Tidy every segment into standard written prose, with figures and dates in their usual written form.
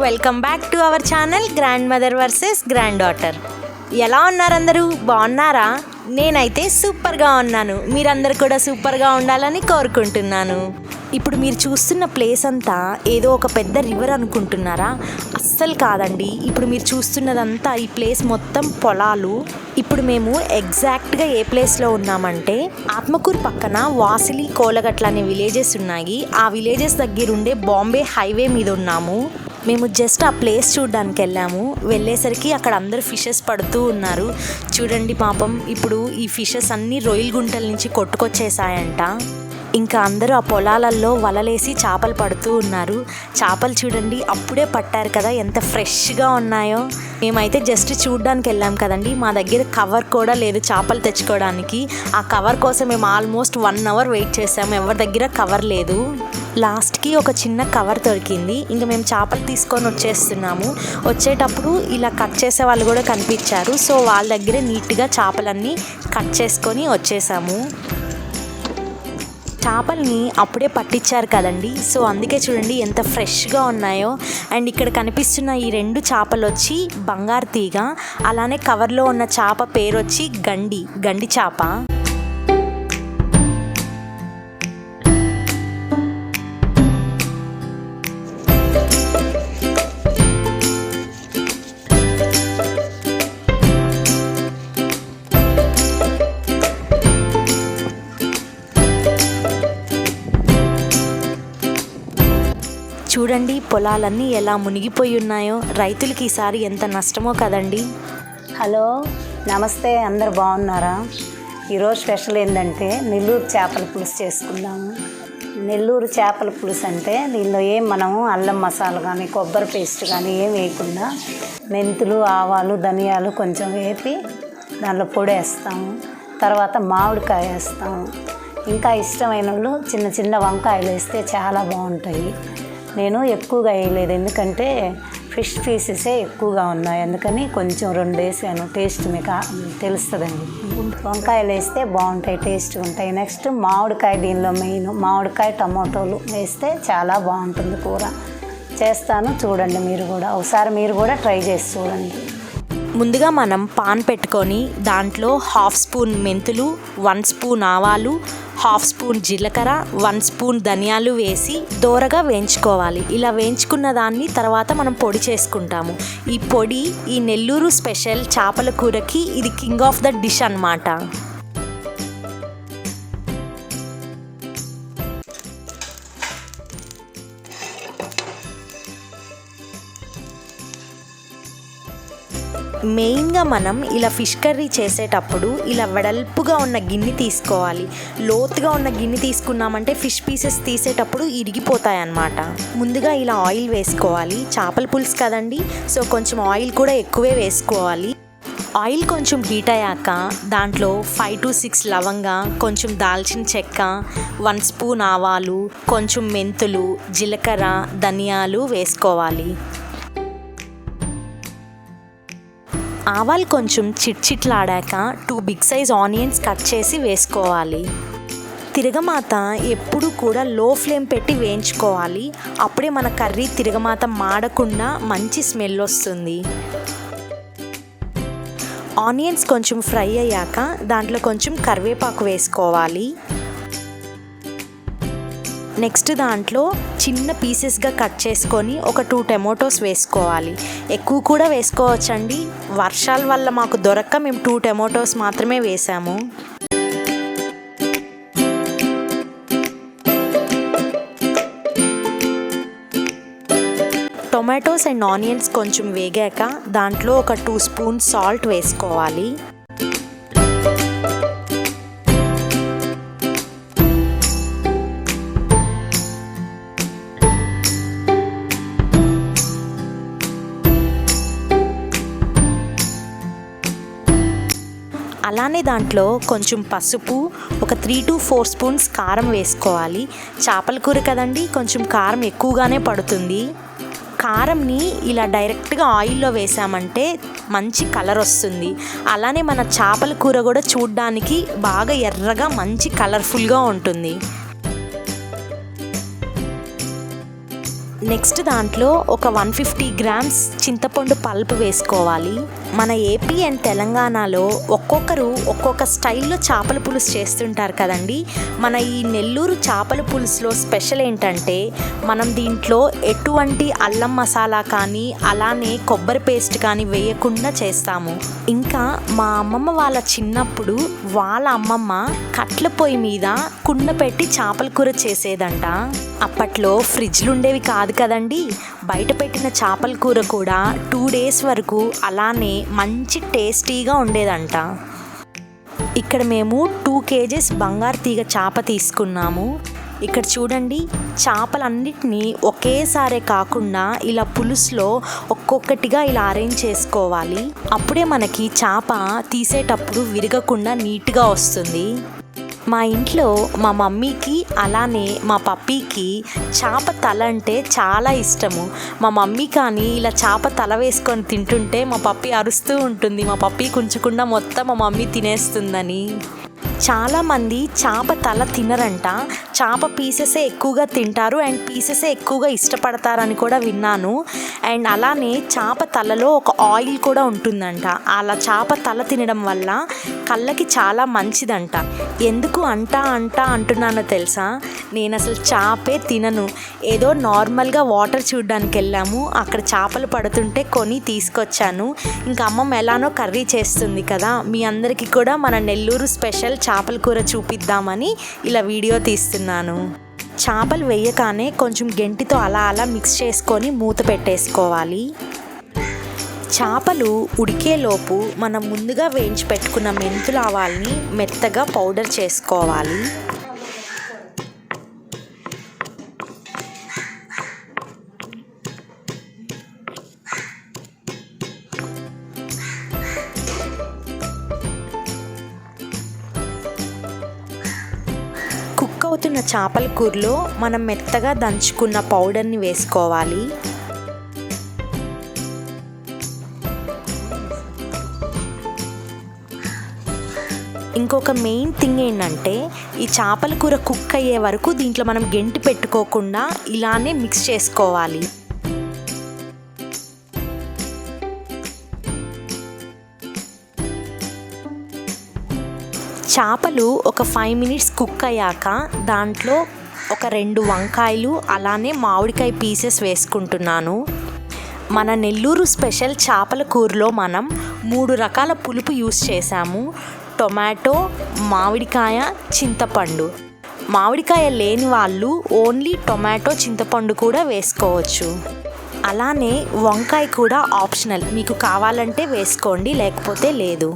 Welcome back to our channel grandmother versus granddaughter. ఎలా ఉన్నారు అందరూ? బాగున్నారా? నేనైతే సూపర్గా ఉన్నాను. మీరందరూ కూడా సూపర్గా ఉండాలని కోరుకుంటున్నాను. ఇప్పుడు మీరు చూస్తున్న ప్లేస్ అంతా ఏదో ఒక పెద్ద రివర్ అనుకుంటున్నారా? అస్సలు కాదండి. ఇప్పుడు మీరు చూస్తున్నదంతా ఈ ప్లేస్ మొత్తం పొలాలు. ఇప్పుడు మేము ఎగ్జాక్ట్గా ఏ ప్లేస్లో ఉన్నామంటే ఆత్మకూరు పక్కన వాసిలి, కోలగట్ల అనే విలేజెస్ ఉన్నాయి. ఆ విలేజెస్ దగ్గరుండే బాంబే హైవే మీద ఉన్నాము. మేము జస్ట్ ఆ ప్లేస్ చూడడానికి వెళ్ళేసరికి అక్కడ అందరూ ఫిషెస్ పడుతూ ఉన్నారు. చూడండి పాపం, ఇప్పుడు ఈ ఫిషెస్ అన్నీ రొయ్యల గుంటల నుంచి కొట్టుకొచ్చేసాయంట. ఇంకా అందరూ ఆ పొలాలలో వలలేసి చేపలు పడుతూ ఉన్నారు. చేపలు చూడండి, అప్పుడే పట్టారు కదా, ఎంత ఫ్రెష్గా ఉన్నాయో. మేమైతే జస్ట్ చూడడానికి వెళ్ళాం కదండి. మా దగ్గర కవర్ కూడా లేదు చేపలు తెచ్చుకోవడానికి. ఆ కవర్ కోసం మేము ఆల్మోస్ట్ 1 అవర్ వెయిట్ చేసాము. ఎవరి దగ్గర కవర్ లేదు. లాస్ట్కి ఒక చిన్న కవర్ దొరికింది. ఇంకా మేము చేపలు తీసుకొని వచ్చేస్తున్నాము. వచ్చేటప్పుడు ఇలా కట్ చేసే వాళ్ళు కూడా కనిపించారు. సో వాళ్ళ దగ్గరే నీట్గా చేపలన్నీ కట్ చేసుకొని వచ్చేసాము. చేపల్ని అప్పుడే పట్టించారు కదండి, సో అందుకే చూడండి ఎంత ఫ్రెష్గా ఉన్నాయో. అండ్ ఇక్కడ కనిపిస్తున్న ఈ 2 చేపలు వచ్చి బంగారు తీగ, అలానే కవర్లో ఉన్న చేప పేరు వచ్చి గండి చేప. చూడండి పొలాలన్నీ ఎలా మునిగిపోయి ఉన్నాయో. రైతులకి ఈసారి ఎంత నష్టమో కదండి. హలో, నమస్తే, అందరు బాగున్నారా? ఈరోజు స్పెషల్ ఏంటంటే నెల్లూరు చేపల పులుసు చేసుకుందాము. నెల్లూరు చేపల పులుసు అంటే దీనిలో మనము అల్లం మసాలా కానీ కొబ్బరి పేస్ట్ కానీ ఏం వేయకుండా మెంతులు, ఆవాలు, ధనియాలు కొంచెం వేపి దానిలో పొడి వేస్తాము. తర్వాత మామిడికాయ వేస్తాము. ఇంకా ఇష్టమైన వాళ్ళు చిన్న చిన్న వంకాయలు వేస్తే చాలా బాగుంటాయి. నేను ఎక్కువగా వేయలేదు, ఎందుకంటే ఫిష్ పీసెసే ఎక్కువగా ఉన్నాయి. అందుకని కొంచెం 2 వేసాను. టేస్ట్ మీకు తెలుస్తుందండి. వంకాయలు వేస్తే బాగుంటాయి, టేస్ట్ ఉంటాయి. నెక్స్ట్ మామిడికాయ, దీనిలో మెయిన్ మామిడికాయ, టమాటోలు వేస్తే చాలా బాగుంటుంది కూర. చేస్తాను, చూడండి మీరు కూడా. ఒకసారి మీరు కూడా ట్రై చేసి చూడండి. ముందుగా మనం పాన్ పెట్టుకొని దాంట్లో 1/2 స్పూన్ మెంతులు, 1 స్పూన్ ఆవాలు, 1/2 స్పూన్ జీలకర్ర, 1 స్పూన్ ధనియాలు వేసి దోరగా వేయించుకోవాలి. ఇలా వేయించుకున్న దాన్ని తర్వాత మనం పొడి చేసుకుంటాము. ఈ పొడి ఈ నెల్లూరు స్పెషల్ చేపల కూరకి ఇది కింగ్ ఆఫ్ ద డిష్ అన్నమాట. మెయిన్గా మనం ఇలా ఫిష్ కర్రీ చేసేటప్పుడు ఇలా వెడల్పుగా ఉన్న గిన్నె తీసుకోవాలి. లోతుగా ఉన్న గిన్నె తీసుకున్నామంటే ఫిష్ పీసెస్ తీసేటప్పుడు ఇరిగిపోతాయి అన్నమాట. ముందుగా ఇలా ఆయిల్ వేసుకోవాలి. చేపల పులుసు కదండి, సో కొంచెం ఆయిల్ కూడా ఎక్కువే వేసుకోవాలి. ఆయిల్ కొంచెం హీట్ అయ్యాక దాంట్లో 5 to 6 లవంగా, కొంచెం దాల్చిన చెక్క, 1 స్పూన్ ఆవాలు, కొంచెం మెంతులు, జీలకర్ర, ధనియాలు వేసుకోవాలి. ఆవాలు కొంచెం చిట్చిట్లాడాక 2 బిగ్ సైజ్ ఆనియన్స్ కట్ చేసి వేసుకోవాలి. తిరగమాత ఎప్పుడు కూడా లో ఫ్లేమ్ పెట్టి వేయించుకోవాలి. అప్పుడే మన కర్రీ తిరగమాత మాడకుండా మంచి స్మెల్ వస్తుంది. ఆనియన్స్ కొంచెం ఫ్రై అయ్యాక దాంట్లో కొంచెం కరివేపాకు వేసుకోవాలి. నెక్స్ట్ దాంట్లో చిన్న పీసెస్గా కట్ చేసుకొని ఒక 2 టమాటోస్ వేసుకోవాలి. ఎక్కువ కూడా వేసుకోవచ్చండి. వర్షాల వల్ల మాకు దొరక్క మేము 2 టమాటోస్ మాత్రమే వేసాము. టొమాటోస్ అండ్ ఆనియన్స్ కొంచెం వేగాక దాంట్లో ఒక 2 స్పూన్ సాల్ట్ వేసుకోవాలి. అలానే దాంట్లో కొంచెం పసుపు, ఒక 3 to 4 స్పూన్స్ కారం వేసుకోవాలి. చేపల కూర కదండి, కొంచెం కారం ఎక్కువగానే పడుతుంది. కారంని ఇలా డైరెక్ట్గా ఆయిల్లో వేసామంటే మంచి కలర్ వస్తుంది. అలానే మన చేపల కూర కూడా చూడడానికి బాగా ఎర్రగా మంచి కలర్ఫుల్గా ఉంటుంది. నెక్స్ట్ దాంట్లో ఒక 150 గ్రామ్స్ చింతపండు పల్పు వేసుకోవాలి. మన ఏపీ అండ్ తెలంగాణలో ఒక్కొక్కరు ఒక్కొక్క స్టైల్లో చేపల పులుసు చేస్తుంటారు కదండి. మన ఈ నెల్లూరు చేపల పులుసులో స్పెషల్ ఏంటంటే మనం దీంట్లో ఎటువంటి అల్లం మసాలా కానీ అలానే కొబ్బరి పేస్ట్ కానీ వేయకుండా చేస్తాము. ఇంకా మా అమ్మమ్మ వాళ్ళ చిన్నప్పుడు వాళ్ళ అమ్మమ్మ కట్ల పొయ్యి మీద కుండ పెట్టి చేపల కూర చేసేదంట. అప్పట్లో ఫ్రిడ్జ్లు ఉండేవి కాదు కదండి. బయట పెట్టిన చేపల కూర కూడా 2 days వరకు అలానే మంచి టేస్టీగా ఉండేదంట. ఇక్కడ మేము 2 kgs బంగారు తీగ చేప తీసుకున్నాము. ఇక్కడ చూడండి, చేపలన్నిటినీ ఒకేసారి కాకుండా ఇలా పులుసులో ఒక్కొక్కటిగా ఇలా అరేంజ్ చేసుకోవాలి. అప్పుడే మనకి చేప తీసేటప్పుడు విరగకుండా నీట్గా వస్తుంది. మా ఇంట్లో మా మమ్మీకి అలానే మా పప్పీకి చేప తల అంటే చాలా ఇష్టము. మా మమ్మీ కానీ ఇలా చేప తల వేసుకొని తింటుంటే మా పప్పీ అరుస్తూ ఉంటుంది. మా పప్పీ కుంచకుండా మొత్తం మా మమ్మీ తినేస్తుందని. చాలామంది చేప తల తినరంట, చేప పీసెసే ఎక్కువగా తింటారు అండ్ పీసెసే ఎక్కువగా ఇష్టపడతారని కూడా విన్నాను. అండ్ అలానే చేప తలలో ఒక ఆయిల్ కూడా ఉంటుందంట. అలా చేప తల తినడం వల్ల కళ్ళకి చాలా మంచిదంట. ఎందుకు అంటున్నానో తెలుసా? నేను అసలు చేపే తినను. ఏదో నార్మల్గా వాటర్ చూడడానికి వెళ్ళాము, అక్కడ చేపలు పడుతుంటే కొని తీసుకొచ్చాను. ఇంకా అమ్మమ్మ ఎలానో కర్రీ చేస్తుంది కదా, మీ అందరికీ కూడా మన నెల్లూరు స్పెషల్ చేపల కూర చూపిద్దామని ఇలా వీడియో తీస్తున్నాను. చేపలు వేయగానే కొంచెం గెంటితో అలా అలా మిక్స్ చేసుకొని మూత పెట్టేసుకోవాలి. చేపలు ఉడికేలోపు మనం ముందుగా వేయించి పెట్టుకున్న మెంతుల ఆవాల్ని మెత్తగా పౌడర్ చేసుకోవాలి. కుక్ అవుతున్న చేపల కూరలో మనం మెత్తగా దంచుకున్న పౌడర్ని వేసుకోవాలి. ఇంకొక మెయిన్ థింగ్ ఏంటంటే ఈ చేపల కూర కుక్ అయ్యే వరకు దీంట్లో మనం గెంటి పెట్టుకోకుండా ఇలానే మిక్స్ చేసుకోవాలి. చేపలు ఒక 5 minutes కుక్ అయ్యాక దాంట్లో ఒక 2 వంకాయలు అలానే మామిడికాయ పీసెస్ వేసుకుంటున్నాను. మన నెల్లూరు స్పెషల్ చేపల కూరలో మనం 3 రకాల పులుపు యూస్ చేసాము. టొమాటో, మామిడికాయ, చింతపండు. మామిడికాయ లేని వాళ్ళు ఓన్లీ టొమాటో, చింతపండు కూడా వేసుకోవచ్చు. అలానే వంకాయ కూడా ఆప్షనల్, మీకు కావాలంటే వేసుకోండి లేకపోతే లేదు.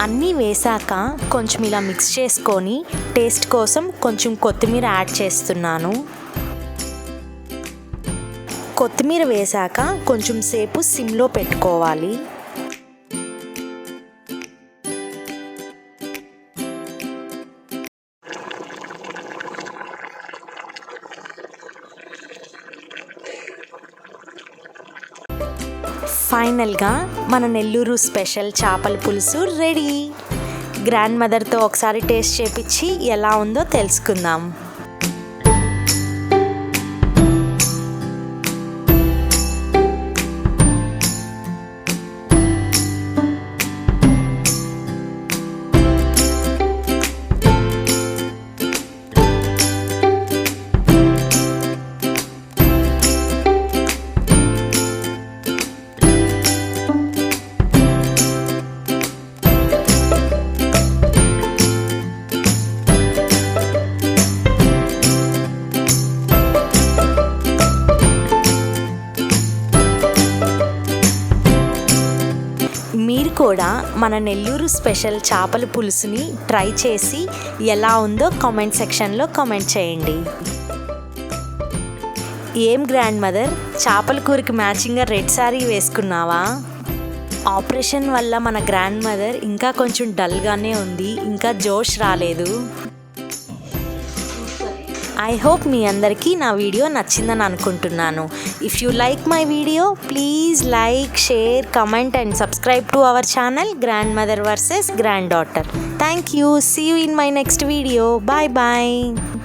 అన్నీ వేసాక కొంచెం ఇలా మిక్స్ చేసుకొని టేస్ట్ కోసం కొంచెం కొత్తిమీర యాడ్ చేస్తున్నాను. కొత్తిమీర వేసాక కొంచెం సేపు సిమ్లో పెట్టుకోవాలి. ఫైనల్గా మన నెల్లూరు స్పెషల్ చేపల పులుసు రెడీ. గ్రాండ్ మదర్తో ఒకసారి టేస్ట్ చేపించి ఎలా ఉందో తెలుసుకుందాం. మీరు కూడా మన నెల్లూరు స్పెషల్ చేపల పులుసుని ట్రై చేసి ఎలా ఉందో కామెంట్ సెక్షన్లో కామెంట్ చేయండి. ఏం గ్రాండ్ మదర్, చేపల కూరకి మ్యాచింగ్గా రెడ్ శారీ వేసుకున్నావా? ఆపరేషన్ వల్ల మన గ్రాండ్ మదర్ ఇంకా కొంచెం డల్గానే ఉంది, ఇంకా జోష్ రాలేదు. ఐ హోప్ మీ అందరికీ నా వీడియో నచ్చిందని అనుకుంటున్నాను. If you like my video please like, share, comment and subscribe to our channel GrandMother vs GrandDaughter. Thank you. See you in my next video. Bye bye.